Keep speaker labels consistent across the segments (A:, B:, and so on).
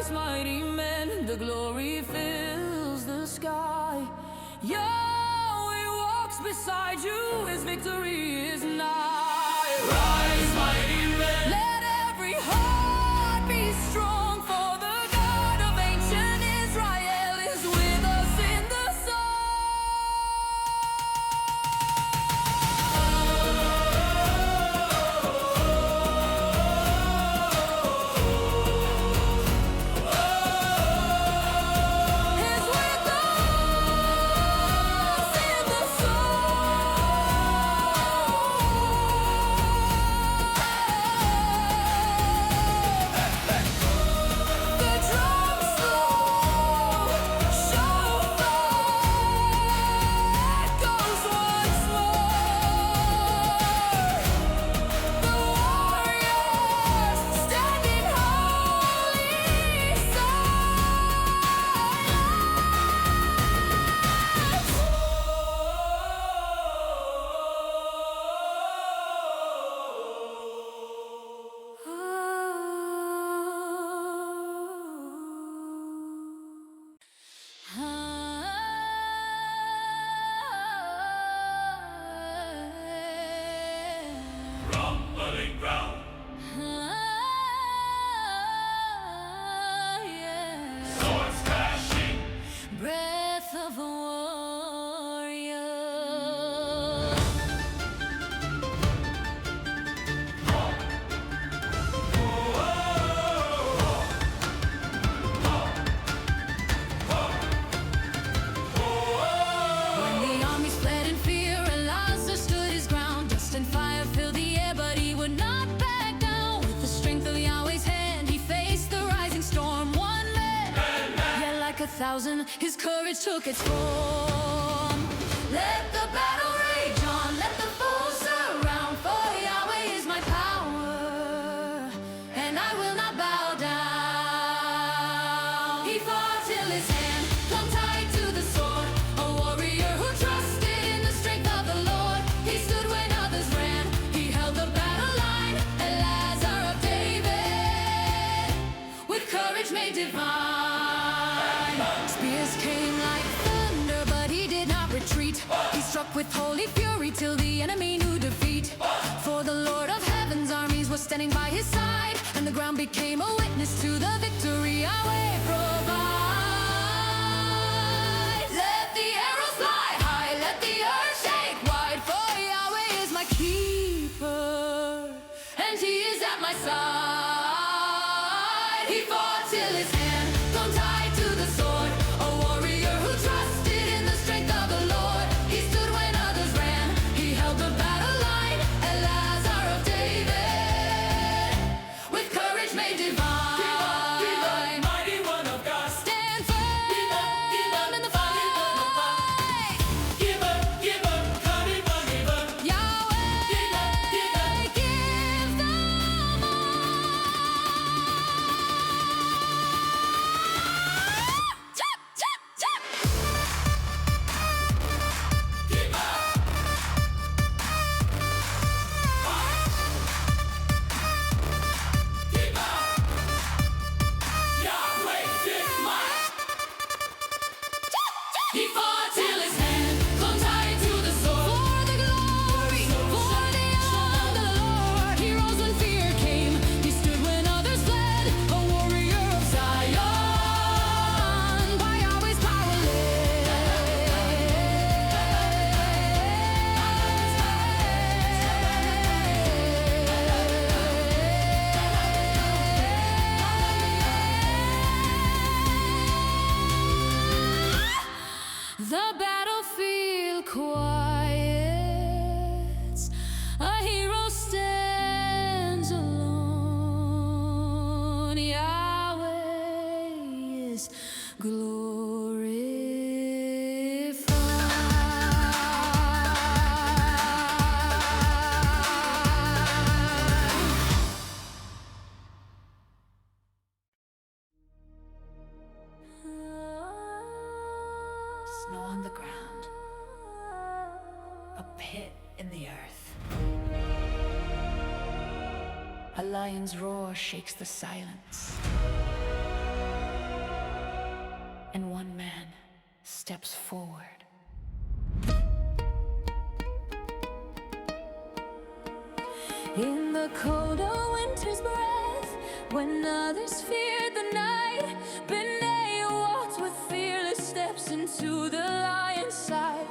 A: Rise, mighty men, the glory fills the sky. Yahweh walks beside you, his victory is nigh. Rise, mighty men, let every heart be strong, for the God of ancient Israel is with us in the thousand, his courage took its form. Let the battle rage on, let the foes surround, for Yahweh is my power, and I will not bow down. He fought till his hand clung tight to the sword, a warrior who trusted in the strength of the Lord. He stood when others ran, he held the battle line, Eleazar of David, with courage made divine. Spears came like thunder, but he did not retreat. He struck with holy fury till the enemy knew defeat. For the Lord of heaven's armies was standing by his side, and the ground became a witness to the victory Yahweh provides. Let the arrows fly high, let the earth shake wide, for Yahweh is my keeper, and he is at my side. He fought till his hand clung tight to the sword, a warrior who trusted in the strength of the Lord. He stood when others ran, he held the battle line, Eleazar of David, with courage made divine. Mighty one of God, stand firm in the fight. Give up, Yahweh, give them He fought till his hand clung tight to the sword. For the glory, for the honor of the Lord. He rose when fear came, he stood when others fled, a warrior of Zion, by Yahweh's power The battlefield quiets, a hero stands alone. Yahweh is snow on the ground, a pit in the earth. A lion's roar shakes the silence. and one man steps forward. In the cold of winter's breath, when others feared the night, Benaiah walked with fearless steps into the lion's side.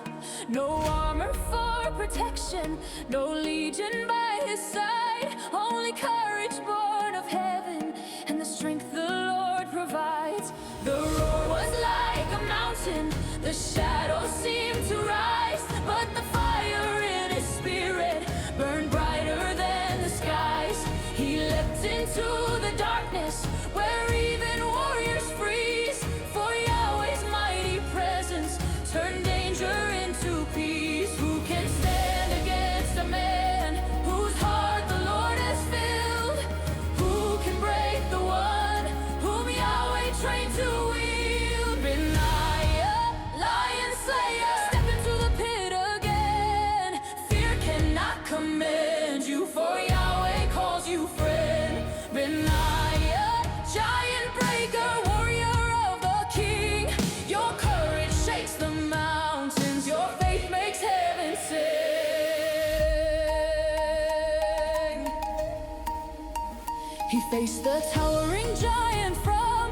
A: No armor for protection, no legion by his side, only courage born of heaven and the strength the Lord provides. The roar was like a mountain, the shadows seemed to rise, but the fire in his spirit burned brighter than the skies. He leapt into the darkness where even warriors freeze, for Yahweh's mighty presence turned danger into peace. Who can stand against a man whose heart the Lord has filled? Who can break the one whom Yahweh trained to wield? Benaiah, lion slayer, step into the pit again. Fear cannot command you, for Yahweh calls you friend. Benaiah, giant breaker, warrior of the King, your courage shakes the mountains, your faith makes heaven sing. He faced the towering giant from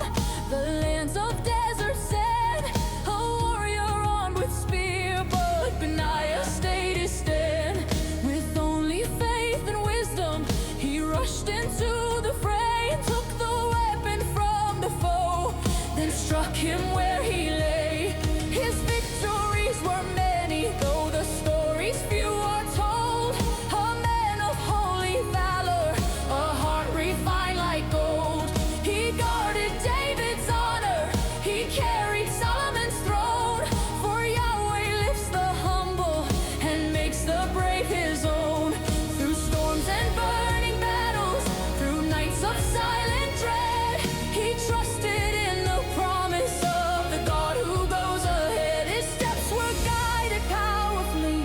A: the lands of desert sand, a warrior armed with spear, but Benaiah stayed his stand. With only faith and wisdom, he rushed into the fray and took the weapon from the foe, then struck him where he lay. His victories were many, though the stories few are told. A man of holy valor, a heart refined like gold. He guarded David's honor, he carried Solomon's throne. For Yahweh lifts the humble and makes the brave his own. Through storms and burning battles, through nights of silent dread, he trusted in the promise of the God who goes ahead. His steps were guided powerfully,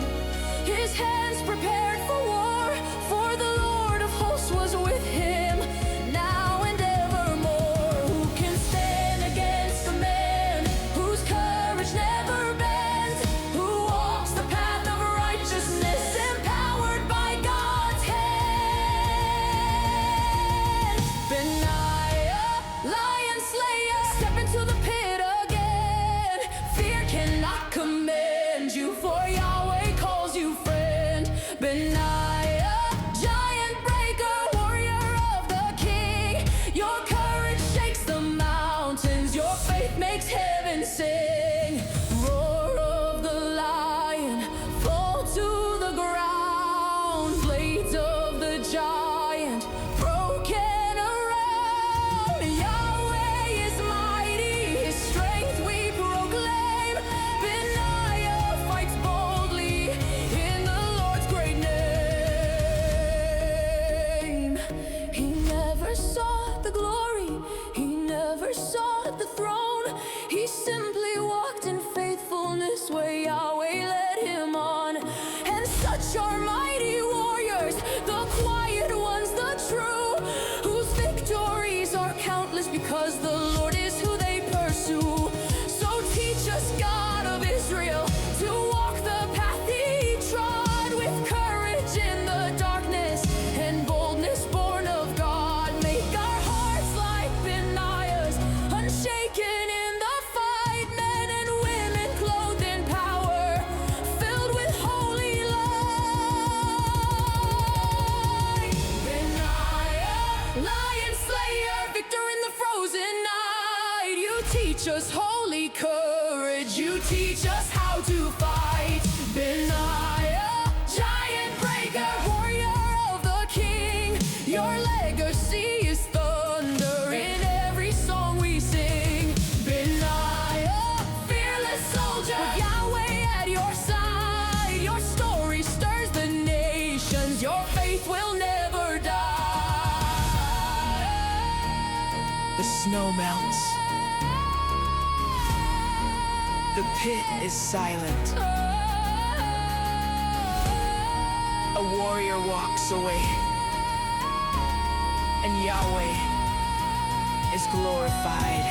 A: his hands prepared for war, for the Lord of hosts was with him now and evermore. Who can stand against a man whose courage never bends, who walks the path of righteousness, empowered by God's hand? Benaiah, lion slayer, step into the pit again. Fear cannot command you, for Yahweh calls you friend. Benaiah, giant breaker, warrior of the King, your courage shakes the mountains, your faith makes heaven sing. Roar of the lion, fall to the ground, blades of the giant broken around. Yahweh is mighty, his strength we proclaim. Benaiah fights boldly in the Lord's great name. He never sought the glory, he never sought the throne. He simply walked in faithfulness where Yahweh led him on. And such are mighty warriors, the quiet ones, the true, whose victories are countless because the Lord is who they pursue. So teach us, God of Israel, to walk the path he trod, with courage in the darkness and boldness born of God. Make our hearts like Benaiah's, unshaken in the fight, men and women clothed in power, filled with holy light. Benaiah, lion slayer, victor in the frozen night. You teach us holy courage, you teach us how to fight. Benaiah, giant breaker, warrior of the King, your legacy is thunder in every song we sing. Benaiah, fearless soldier, with Yahweh at your side, your story stirs the nations, your faith will never die.
B: The snow melts. The pit is silent. A warrior walks away, and Yahweh is glorified.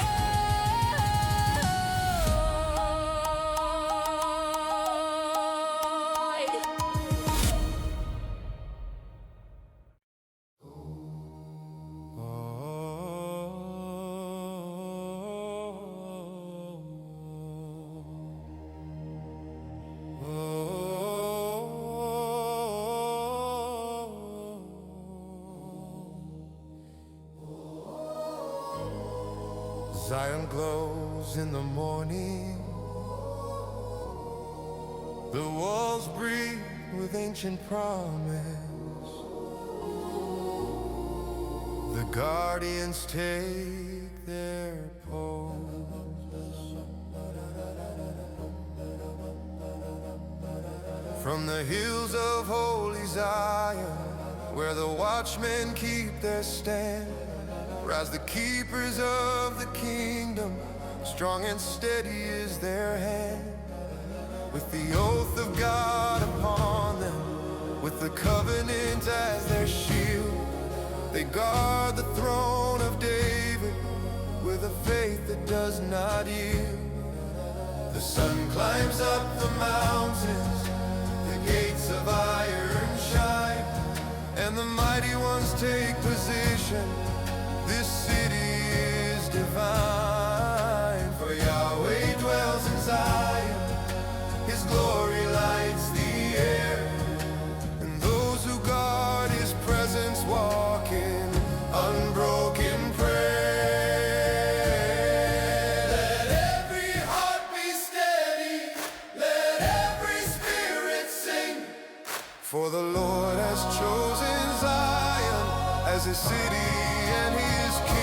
C: Zion glows in the morning. The walls breathe with ancient promise. The guardians take their pose. From the hills of holy Zion, where the watchmen keep their stand, rise the keepers of the kingdom. Strong and steady is their hand. With the oath of God upon them, with the covenant as their shield, they guard the throne of David with a faith that does not yield. The sun climbs up the mountains, the gates of iron shine, and the mighty ones take position. This city is divine, for Yahweh dwells in Zion. His glory lights the air, and those who guard His presence walk in unbroken prayer. Let every heart be steady, let every spirit sing, for the Lord has chosen Zion as His city and His King.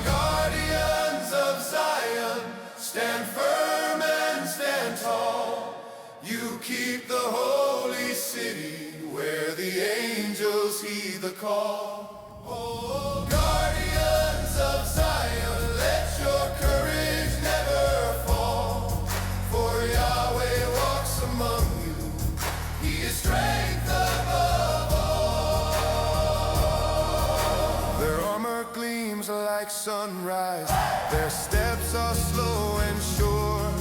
C: Guardians of Zion, stand firm and stand tall. You keep the holy city where the angels heed the call. Oh, guardians of Zion, let your courage never fall. For Yahweh walks among you, He is strength above all. Their armor gleams like sunrise, their steps are slow and sure,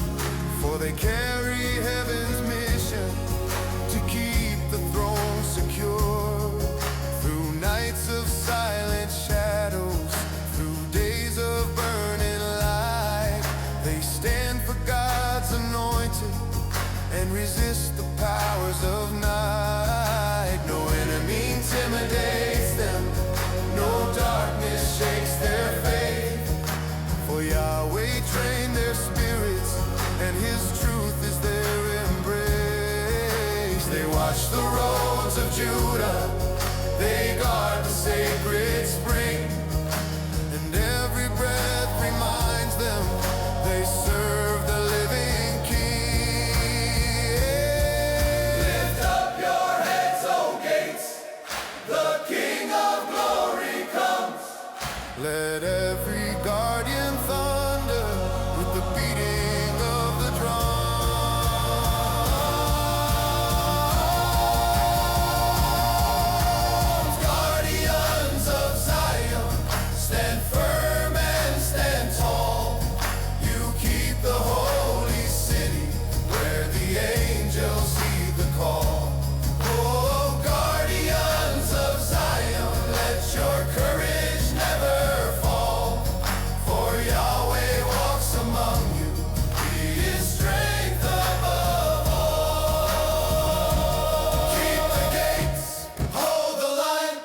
C: for they carry heaven's mission to keep the throne secure. Through nights of silent shadows, through days of burning light, they stand for God's anointed and resist the powers of night. No enemy intimidates them, no darkness shakes their faith, for Yahweh trained their spirits, and His truth is their embrace. They watch the roads of Judah, they guard the sacred spring, and every breath reminds them they serve the living King. Lift up your heads, O gates, the King of glory comes. Let every guardian thunder with the beating of the drums. Guardians of Zion, stand firm and stand tall. You keep the holy city where the angels heed the call. Oh, guardians of Zion, let your courage never fall. For Yahweh walks among you, He is strength above all. Keep the gates, hold the line,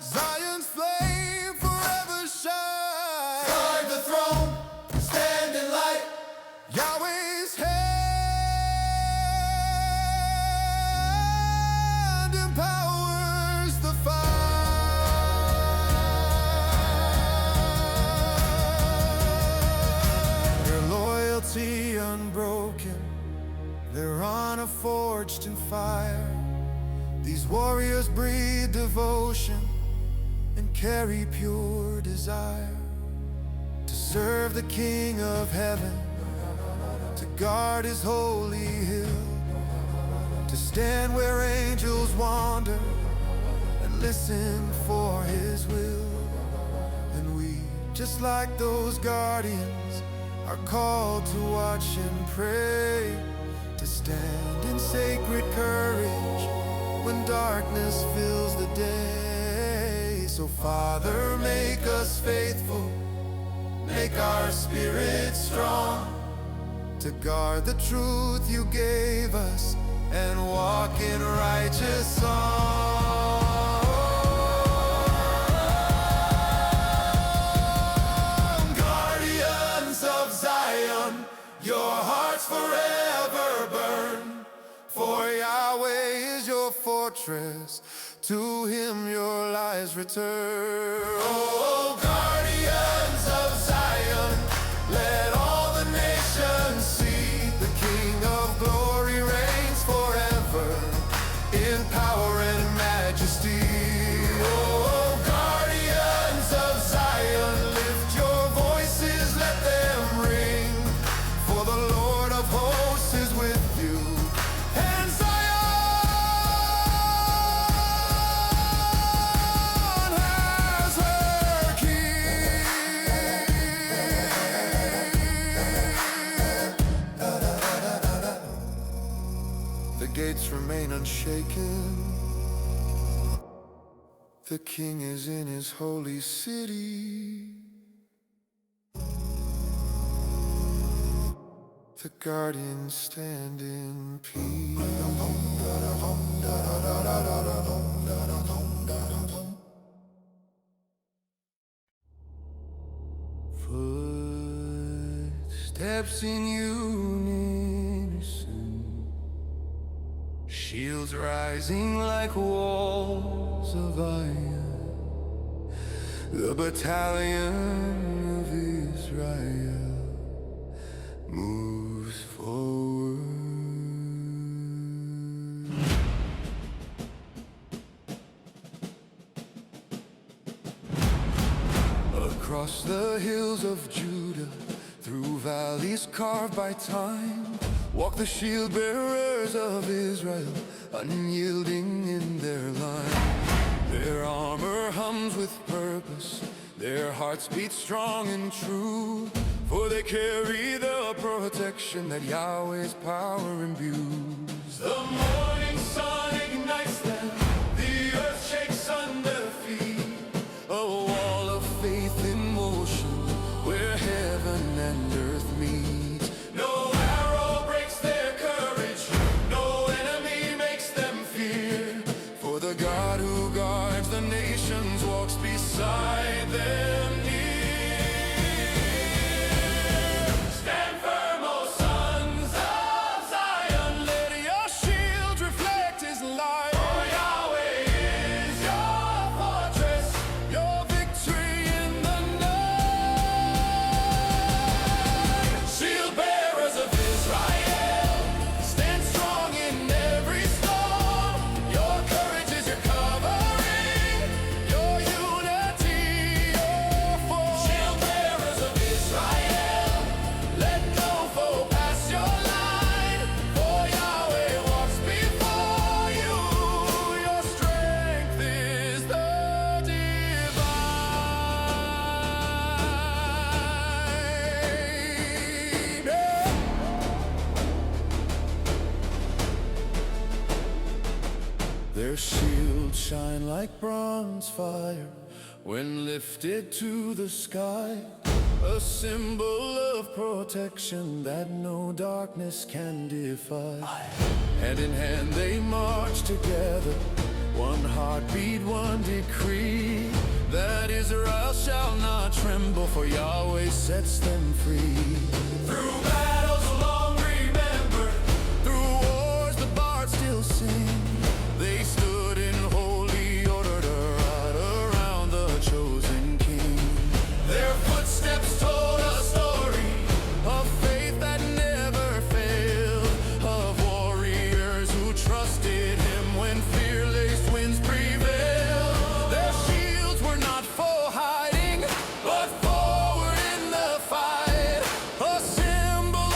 C: Zion's flame forever shine. Guard the throne, stand in light, Yahweh's hand empowers the fire. Their loyalty unbroken, their honor forged in fire. These warriors breathe devotion and carry pure desire to serve the King of heaven, to guard His holy hill, to stand where angels wander and listen for His will. And we, just like those guardians, are called to watch and pray, to stand in sacred courage when darkness fills the day. So Father, make us faithful, make our spirits strong, to guard the truth You gave us and walk in righteous song. fortress, to him your lives return. Oh, guardians of Zion, let all the nations see the King of glory reigns forever in power and majesty. Oh, guardians of Zion, lift your voices, let them ring, for the Lord of hosts is with you, and Zion has her King. The gates remain unshaken, the King is in his holy city. The guardians stand in peace. Footsteps in unison, shields rising like walls of iron. The battalion of Israel moves forward. Across the hills of Judah, through valleys carved by time, walk the shield bearers of Israel, unyielding in their line. Their armor hums with purpose, their hearts beat strong and true, for they carry the protection that Yahweh's power imbues. The morning sun ignites them, the earth shakes under their feet, a wall of faith in motion, where heaven and earth meet. No arrow breaks their courage, no enemy makes them fear, for the God who guards the nations walks beside them near. Stand firm, O sons of Zion, let your shield reflect his light. For Yahweh is your fortress, your victory in the night. Shield bearers of Israel, stand strong in every storm. Your courage is your covering, your unity your force. Shield bearers of Israel, let no foe pass your line, for Yahweh walks before you, your strength is the divine. Their shields shine like bronze fire when lifted to the sky, a symbol of protection that no darkness can defy. Hand in hand they march together, one heartbeat, one decree, that Israel shall not tremble, for Yahweh sets them free. Through battles long remembered, through wars the bards still sing, they stood in holy order to ride around the chosen King. Their footsteps told a story of faith that never failed, of warriors who trusted him when fear-laced winds prevailed. Their shields were not for hiding, but forward in the fight, a symbol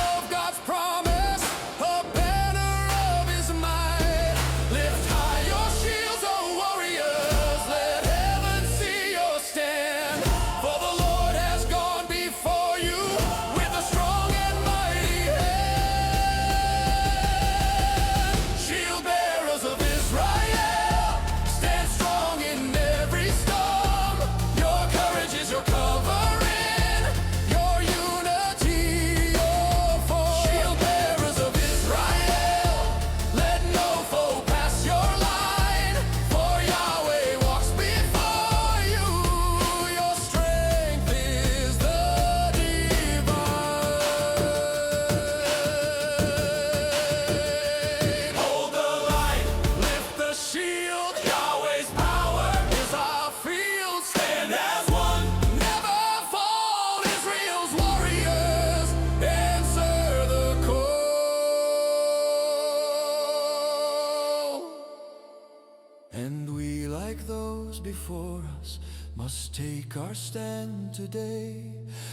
C: before us must take our stand today,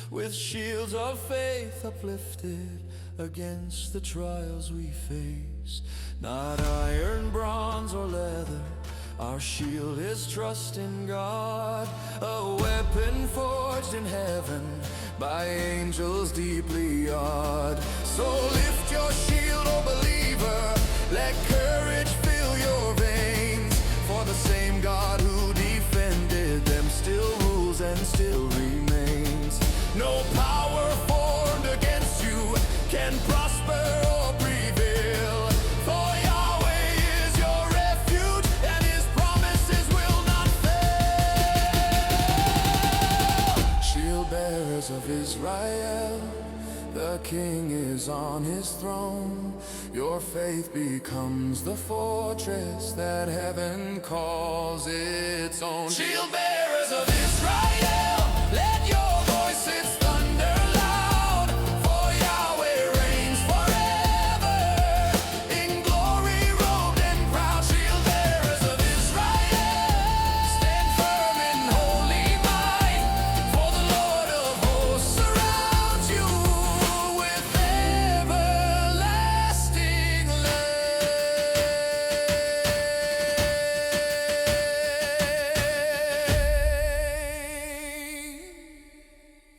C: with shields of faith uplifted against the trials we face. Not iron, bronze, or leather, our shield is trust in God, a weapon forged in heaven by angels deeply awed. So lift your shield, oh believer, let courage fill your veins, for the same God who defended them still rules and still remains. No power formed against you can prosper or prevail, for Yahweh is your refuge and his promises will not fail. Shield bearers of Israel, the King is on his throne. Your faith becomes the fortress that heaven calls its own. Shield bearers of Israel, let your voices thunder loud, for Yahweh reigns forever, in glory robed and proud. Shield bearers of Israel, stand firm in holy might, for the Lord of hosts surrounds you with everlasting light.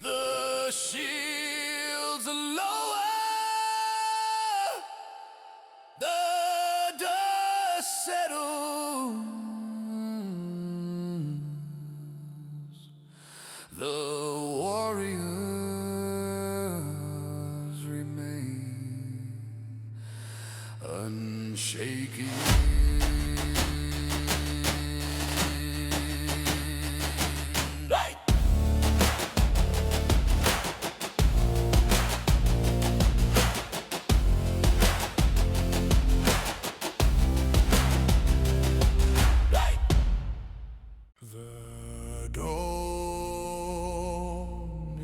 C: The shields lower, the dust settles, the warriors remain unshaken. Right. The dawn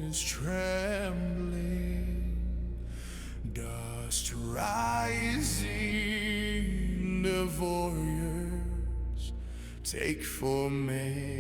C: is trembling, dust rising, the warriors take formation.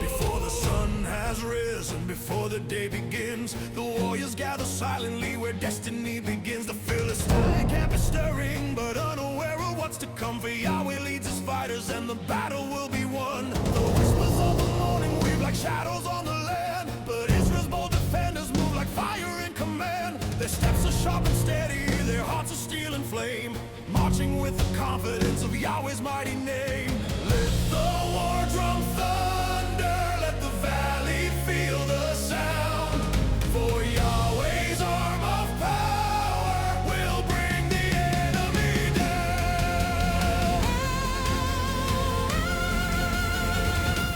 C: Before the sun has risen, before the day begins, the warriors gather silently where destiny begins. The Philistine camp is stirring, but unaware of what's to come. For Yahweh leads his fighters, and the battle will be won. The whispers of the morning weave like shadows on the land, but Israel's bold defenders move like fire in command. Their steps are sharp and steady, their hearts are steel and flame, marching with the confidence of Yahweh's mighty name. Let the war drum thunder, let the valley feel the sound, for Yahweh's arm of power will bring the enemy down.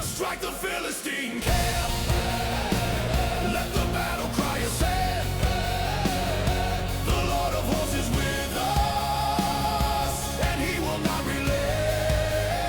C: Strike the Philistine camp, let the battle cry ascend. The Lord of hosts is with us, and he will not relent.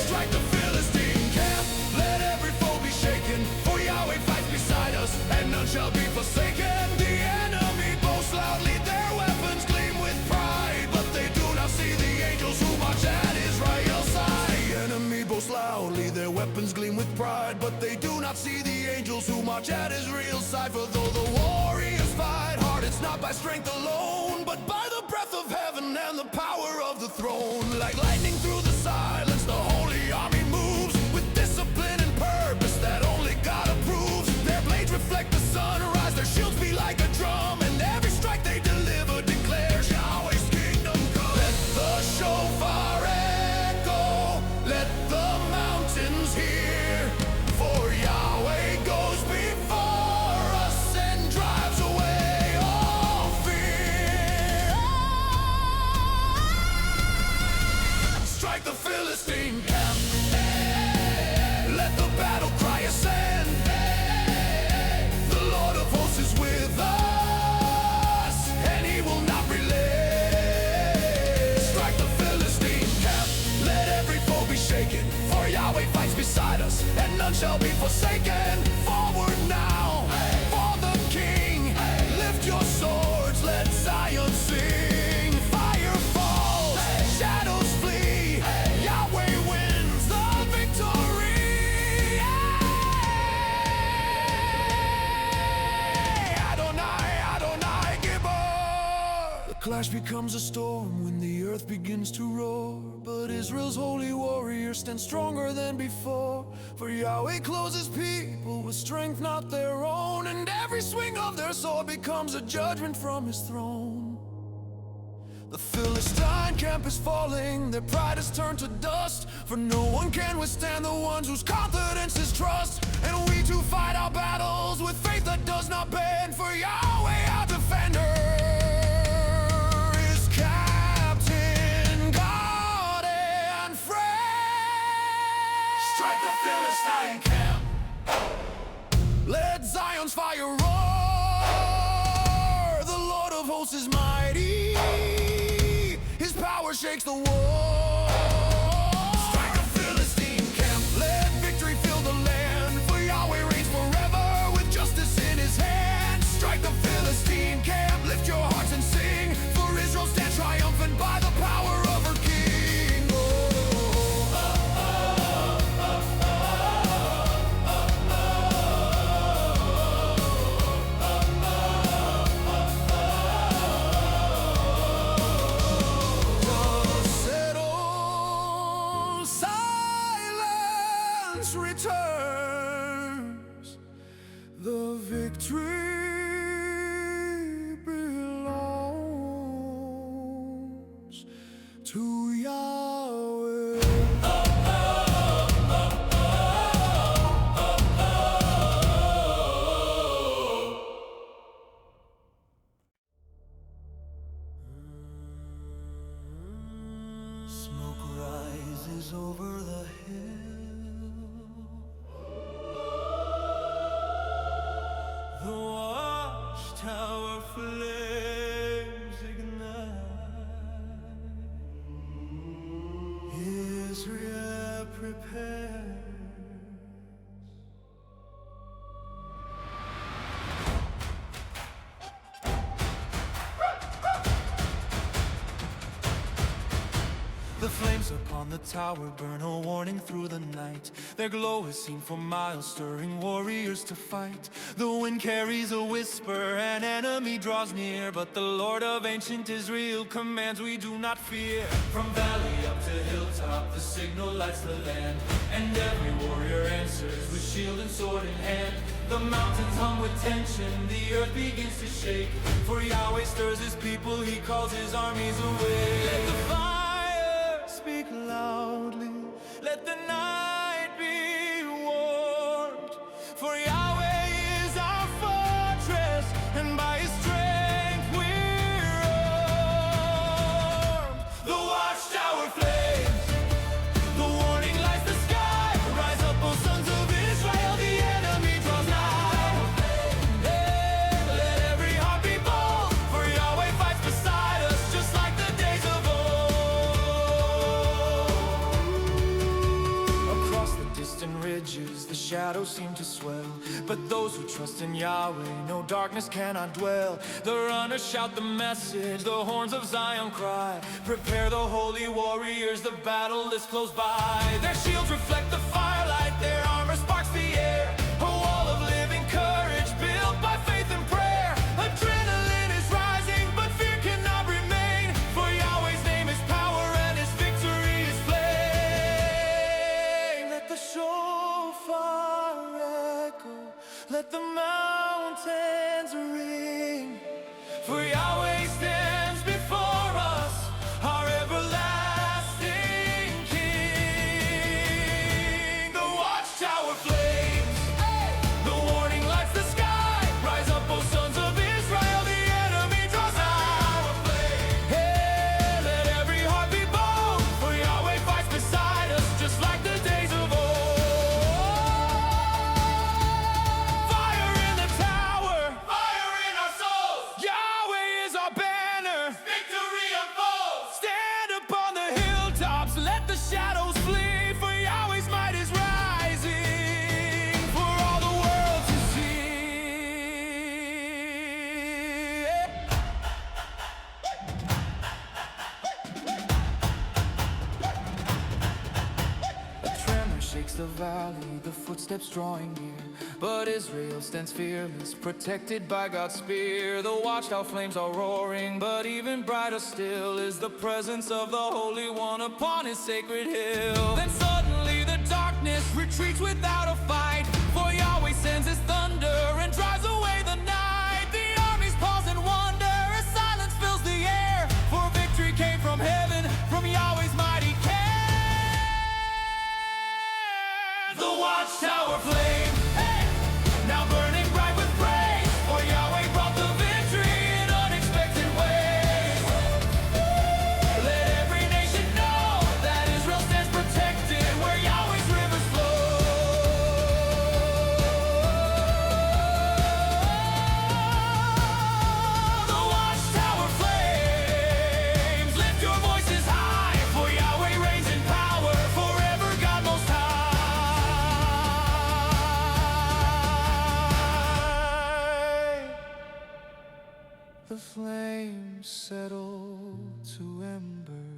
C: Strike the Philistine camp, let every foe be shaken, for Yahweh fights beside us, and none shall be forsaken. The enemy boasts loudly, their weapons gleam with pride, but they do not see the angels who march at Israel's side. The enemy boasts loudly, their weapons gleam with pride, but they do not see the angels who march at Israel's side. For though the warriors fight hard, it's not by strength alone, but by the breath of heaven and the power of the throne. Like lightning through the silence, the holy army moves with discipline and purpose that only God approves. Their blades reflect the sunrise, their shields beat like a drum, and every strike they deliver declares Yahweh's kingdom come. Let the shofar echo, let the mountains hear, for Yahweh goes before us and drives away all fear. Strike the Philistine camp, let the battle cry ascend. The Lord of hosts is with us, and he will not relent. Strike the Philistine camp, let every foe be shaken, for For Yahweh fights beside us, and none shall be forsaken. Forward now, for the King. Lift your swords, let Zion sing. Fire falls, shadows flee. Yahweh wins the victory. Adonai, Adonai, Gibor. The clash becomes a storm when the earth begins to roar. But Israel's holy warriors stand stronger than before. For Yahweh clothes his people with strength not their own, and every swing of their sword becomes a judgment from his throne. The Philistine camp is falling, their pride is turned to dust. For no one can withstand the ones whose confidence is trust. And we too fight our battles with faith that does not bend. For Yahweh our defender is captain, God and friend. Strike the Philistine camp, let Zion's fire roar. The Lord of hosts is mighty, his power shakes the world. Strike a Philistine camp, let victory fill the land. For Yahweh reigns forever with justice in his hand. Strike the Philistine camp, lift your hearts and sing. For Israel stands triumphant by the power of her King. Returns, the victory belongs to Yahweh. Smoke rises over the hill, the Watchtower flames ignite. Israel prepares. The flames upon the tower burn a warning through the night. Their glow is seen for miles, stirring warriors to fight. The wind carries a whisper, an enemy draws near. But the Lord of ancient Israel commands, we do not fear. From valley up to hilltop, the signal lights the land. And every warrior answers with shield and sword in hand. The mountains hum with tension, the earth begins to shake. For Yahweh stirs his people, he calls his armies away. Let the fire speak loudly, let the night be warmed. For Yahweh is our fortress, and by his strength we're armed. The Watchtower flames, the warning lights the sky. Rise up, O sons of Israel, the enemy draws nigh. Hey, let every heart be bold, for Yahweh fights beside us, just like the days of old. Across the distant ridges, the shadows seem to swell. But those who trust in Yahweh, no darkness cannot dwell. The runners shout the message, the horns of Zion cry. Prepare the holy warriors, the battle is close by. Their shields reflect the firelight, their armor sparks the air. A wall of living courage built by faith and prayer. Adrenaline is rising, but fear cannot remain. For Yahweh's name is power and his victory is plain. Let the shofar echo, let the mountains ring. For Yahweh stands before us, our everlasting King. The Watchtower flames, the warning lights the sky. Rise up, O sons of Israel, the enemy draws nigh. Hey, let every heart be bold, for Yahweh fights beside us, just like the days of old. Fire in the tower, fire in our souls. Yahweh is our banner.
D: shakes the valley, the footsteps drawing near. But Israel stands fearless, protected by God's spear. The Watchtower flames are roaring, but even brighter still is the presence of the Holy One upon his sacred hill. Then suddenly the darkness retreats without a fight, for Yahweh sends his thunder and drives away the night. The armies pause and wonder as silence fills the air, for victory came from heaven, from Yahweh's mighty care. The Watchtower flame, hey, now burning bright with praise, for Yahweh brought the victory in unexpected ways. Let every nation know that Israel stands protected where Yahweh's rivers flow. The Watchtower flames, lift your voices high, for Yahweh reigns in power, forever God most high. The flames settle to ember,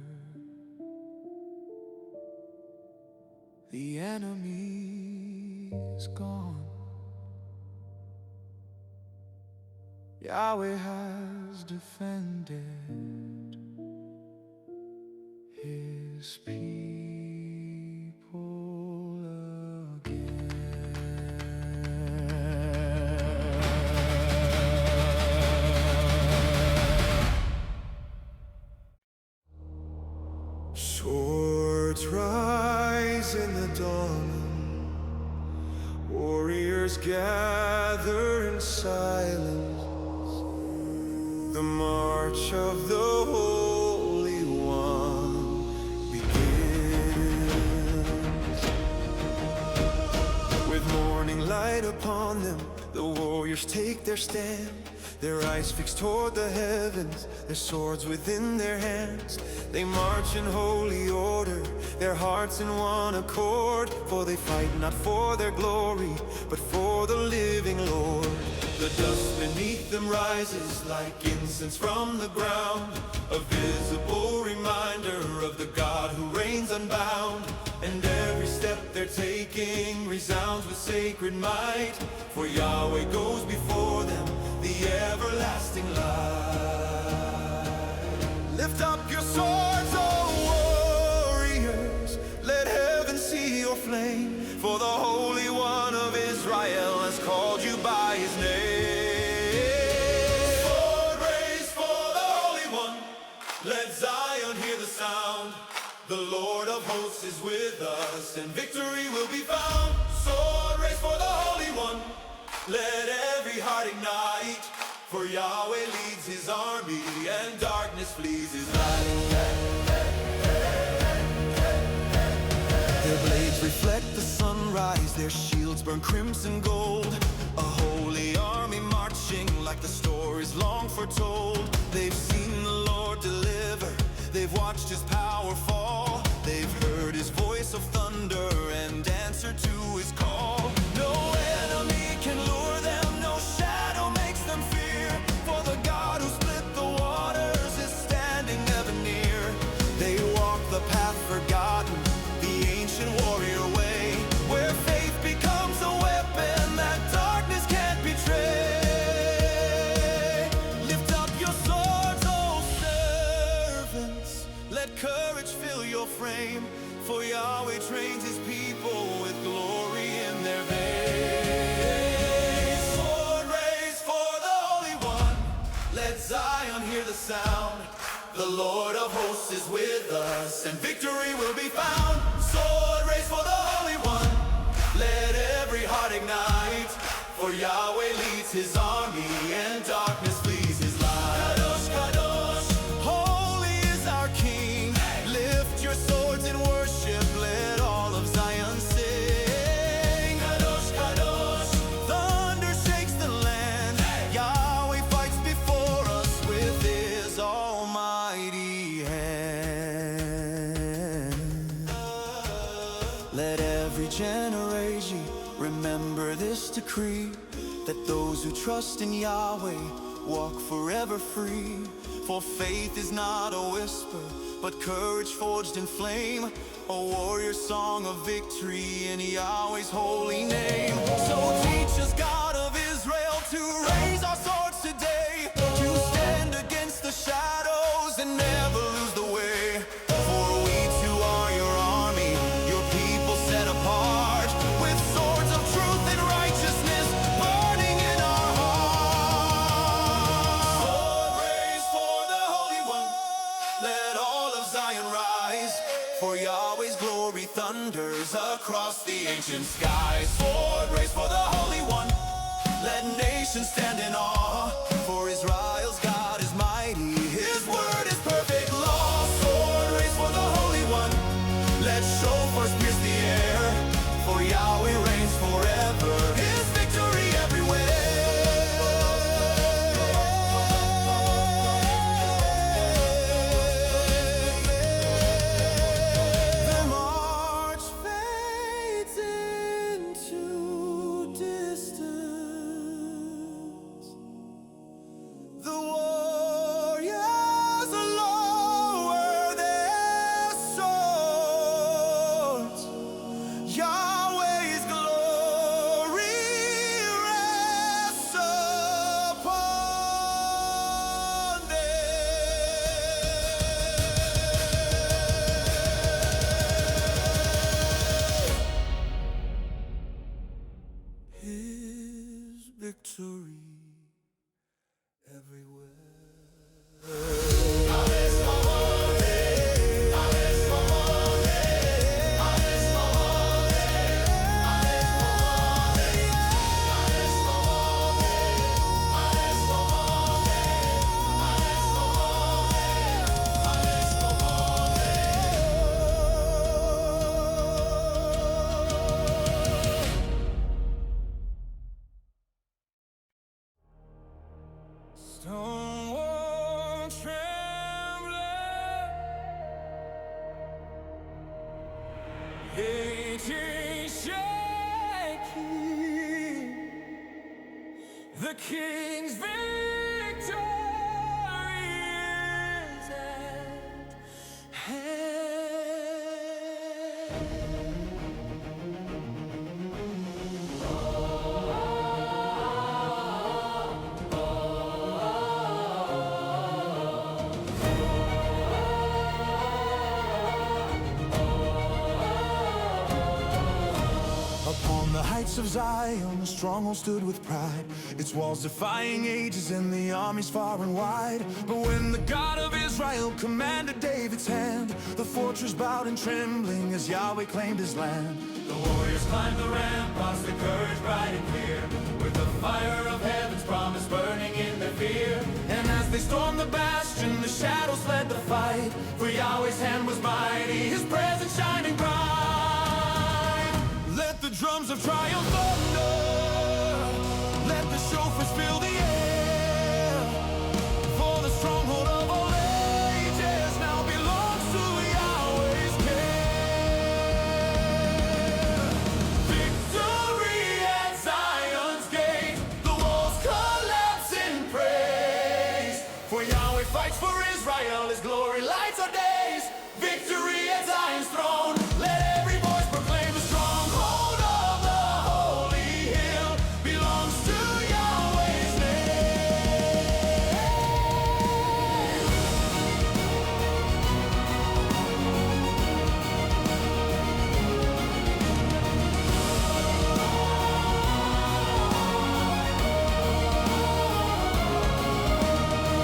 D: the enemy is gone. Yahweh has defended his people again.
C: Swords rise in the dawn, warriors gather in silence. The march of the Holy One begins. With morning light upon them, the warriors take their stand. Their eyes fixed toward the heavens, their swords within their hands. They march in holy order, their hearts in one accord. For they fight not for their glory, but for the living Lord. The dust beneath them rises like incense from the ground, a visible reminder of the God who reigns unbound. And every step they're taking resounds with sacred might, for Yahweh goes before them, the everlasting light. Lift up your swords, O warriors, let heaven see your flame, for the Holy One of Israel has called you by his name. Sword raised for the Holy One, let Zion hear the sound. The Lord of hosts is with us, and victory will be found. Sword raised for the Holy One, let every heart ignite, for Yahweh leads his army, and darkness flees his light. Their blades reflect the sunrise, their shields burn crimson gold. A holy army marching like the stories long foretold. They've seen the Lord deliver, they've watched his power fall. They've heard his voice of thunder and answered to his call. No enemy can lure them, no shadow makes them fear, for the God who split the waters is standing ever near. They walk the path forgotten, the ancient warrior way, where faith becomes a weapon that darkness can't betray. Lift up your swords, O servants, let courage fill your frame, for Yahweh trains his people with glory in their veins. Sword raised for the Holy One, let Zion hear the sound. The Lord of hosts is with us, and victory will be found. Sword raised for the Holy One, let every heart ignite, for Yahweh leads his army, and darkness flees his light. Kadosh, Kadosh, holy is our King. Lift your swords in worship, let all of Zion sing. Kadosh, Kadosh, thunder shakes the land. Yahweh fights before us with his almighty hand. Let every generation remember this decree, that those who trust in Yahweh walk forever free. For faith is not a whisper, but courage forged in flame.
D: a warrior song of victory in Yahweh's holy name. So teach us, God of Israel, to raise our swords today, to stand against the shadows and never lose the way. For we too are your army, your people set apart, with swords of truth and righteousness burning in our hearts. Sword raised for the Holy One, let all of Zion rise, for Yahweh's glory thunders across the ancient skies. Sword raised for the Holy One, let nations stand in awe, for Israel's God is mighty, his word is perfect law. Sword raised for the Holy One, let shofars pierce the air, for Yahweh reigns forever, his victory everywhere. The march fades into distance. The warriors lower their swords. Yahweh's glory rests upon them. His victory everywhere. Stone wall trembling, aging shaking, the King's victory is at hand. Upon the heights of Zion, the stronghold stood with pride, its walls defying ages and the armies far and wide. But when the God of Israel commanded David's hand, the fortress bowed in trembling as Yahweh claimed his land. The warriors climbed the ramparts, their courage bright and clear, with the fire of heaven's promise burning in their fear. And as they stormed the bastion, the shadows led the fight, for Yahweh's hand was mighty, his presence shining bright. Let the drums of triumph thunder, let the shofars fill the air, for the stronghold of all ages now belongs to Yahweh's care. Victory at Zion's gate, the walls collapse in praise, for Yahweh fights for Israel, his glory lights our days. Victory at Zion's throne, let every voice proclaim the stronghold of the holy hill belongs to Yahweh's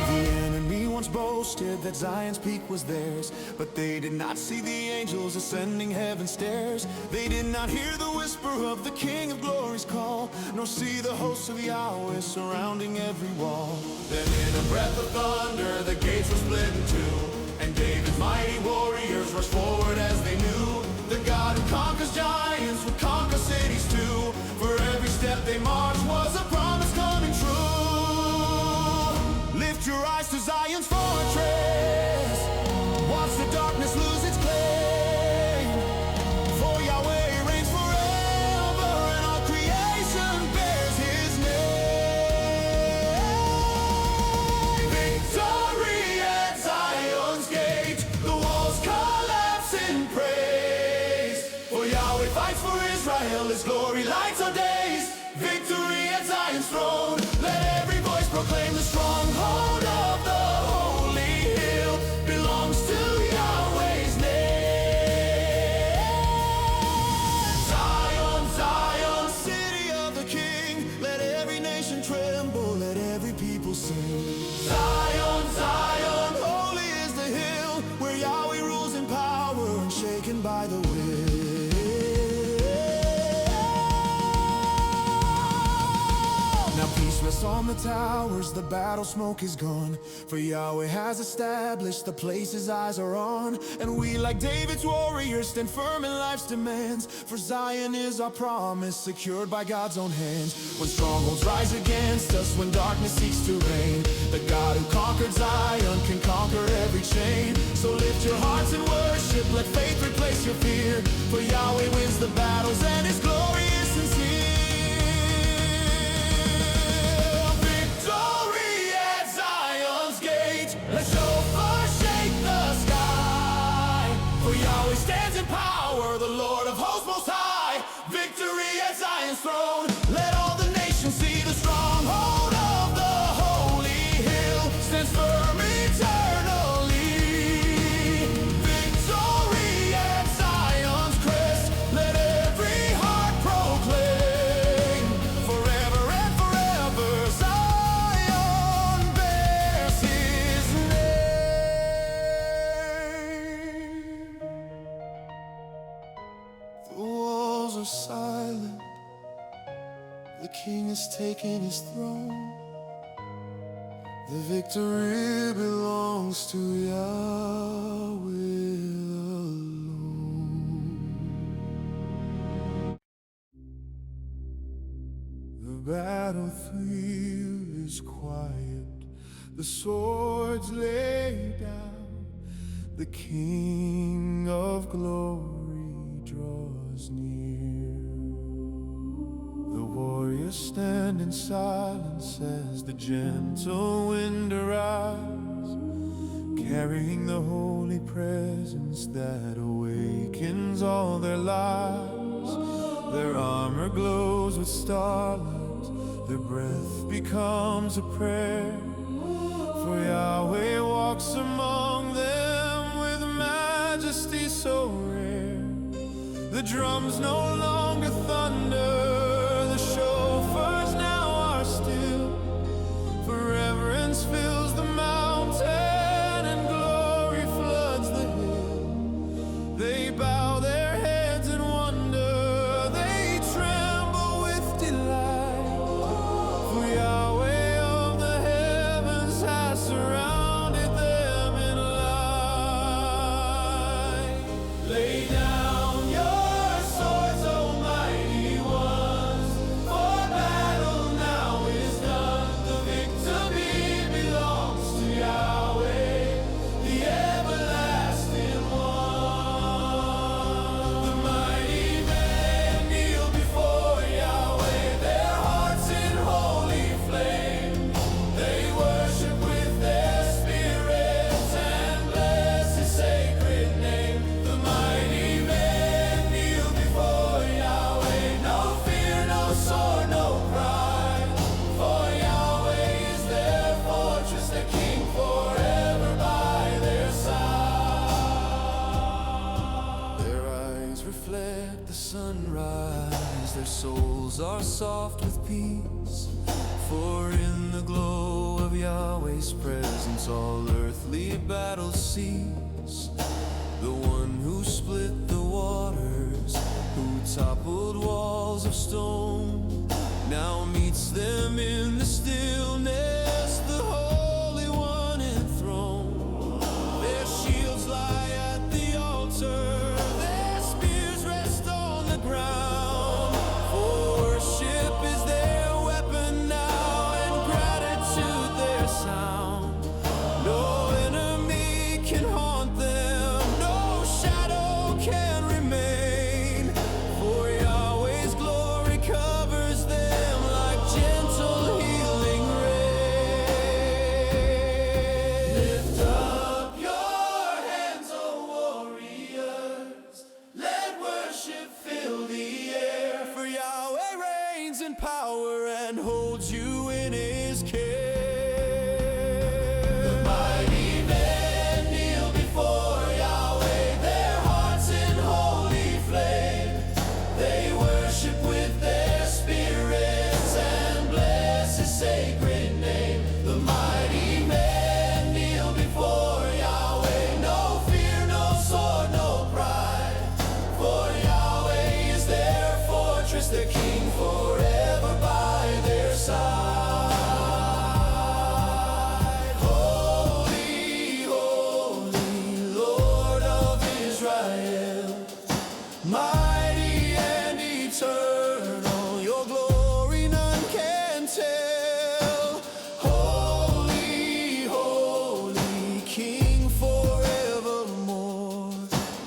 D: The enemy once boasted that Zion's peak was theirs, but they did not see the angels ascending heaven's stairs. They did not hear the whisper of the King of Glory's call, nor see the hosts of Yahweh surrounding every wall. Then in a breath of thunder the gates were split in two, and David's mighty warriors rushed forward as they knew the God who conquers giants would conquer cities too. For every step they marched was a promise coming true. Lift your eyes to Zion's fortress, watch the darkness lose its claim, for Yahweh reigns forever and all creation bears his name. Victory at Zion's gate, the walls collapse in praise.
C: Israel, His glory lights our days. Victory at Zion's throne. Let every voice proclaim the stronghold of the holy hill belongs to Yahweh's name. Zion, Zion, city of the King. Let every nation tremble, let every people sing. Zion, Zion, holy is the hill where Yahweh rules in power, unshaken by the wind. Now peace rests on the towers, the battle smoke is gone. For Yahweh has established the place His eyes are on. And we, like David's warriors, stand firm in life's demands. For Zion is our promise, secured by God's own hands. When strongholds rise against us, when darkness seeks to reign, the God who conquered Zion can conquer every chain. So lift your hearts in worship, let faith replace your fear. For Yahweh wins the battles and His glory is sincere. Let shofar shake the sky. For Yahweh stands in power, the Lord of hosts most high. Victory at Zion's throne. Let all the nations see the stronghold of the holy hill stands firm eternally. Victory at Zion's crest. Let every heart proclaim. Forever and forever Zion bears His The walls are silent. The King has taken His throne. The victory belongs to Yahweh alone. The battlefield is quiet. The swords lay down. The King of glory draws near. The warriors stand in silence as the gentle wind arrives, carrying the holy presence that awakens all their lives. Their armor glows with starlight, their breath becomes a prayer. For Yahweh walks among them with majesty so rare. The drums no longer thunder, the shofars now are still. For reverence fills the mountain and glory floods the hill. They bow their heads in wonder, they tremble with delight. For Yahweh of the heavens has surrounded them in light. Lay down your swords, O mighty ones, for battle now is done. The victory belongs to Yahweh, the everlasting one. The mighty men kneel before Yahweh, their hearts in holy flame. They worship with their spirits and bless His sacred name. The mighty men kneel before Yahweh, no fear, no sword, no pride. For Yahweh is their fortress, their King forever by their side. Their eyes reflect the sunrise, their souls are soft with peace. For in the glow of Yahweh's presence all earthly battles cease. The one who split the waters, who toppled walls of stone, now meets them in the stillness, the Holy One enthroned. Their shields lie at the altar, their spears rest on the ground. For worship is their weapon now, and gratitude their sound. No enemy can haunt them, no shadow can remain. For Yahweh's glory covers and power and holds you in his care. The mighty men kneel before Yahweh, their hearts in holy flame. They worship with their spirits and bless his sacred name. The mighty men kneel before Yahweh, no fear, no sword, no pride. For Yahweh is their fortress, their king forever by their side. Holy, holy, Lord of Israel, mighty and eternal, your glory none can tell. Holy, holy, King forevermore,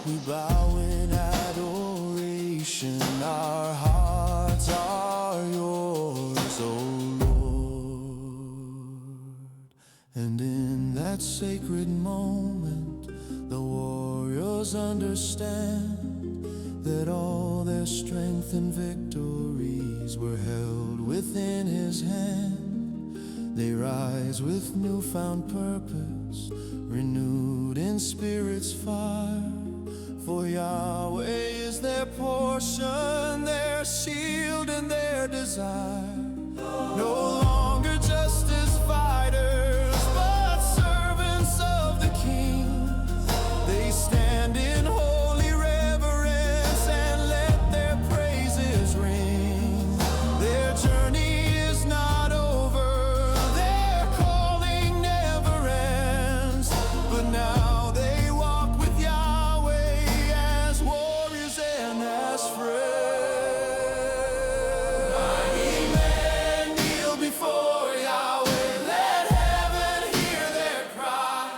C: we bow in adoration, our hearts are yours, O Lord. And in that sacred moment, the warriors understand that all their strength and victories were held within his hand. They rise with newfound purpose, renewed in spirit's fire. For Yahweh is their portion, their shield and their desire. No longer just as fighters, but servants of the King. They stand in holy reverence and let their praises ring. Their journey is not over, their calling never ends. But now they walk with Yahweh as warriors and as friends. Mighty men kneel before Yahweh, let heaven hear their cry.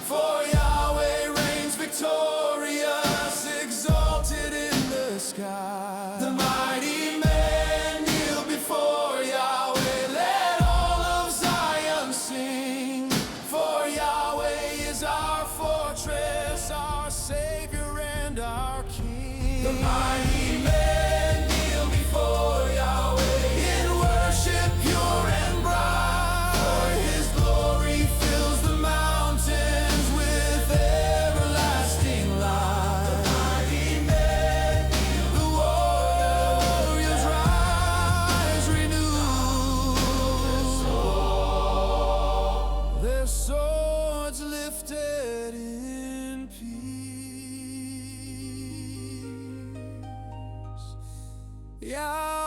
C: For Yahweh reigns victorious, exalted in the sky. The mighty men kneel before Yahweh, let all of Zion sing. For Yahweh is our fortress, our Savior and our King. The mighty men kneel before Yahweh in worship pure and bright. For his glory fills the mountains with everlasting light. The mighty men kneel, the warriors rise renewed. Their swords lifted in peace. Yeah.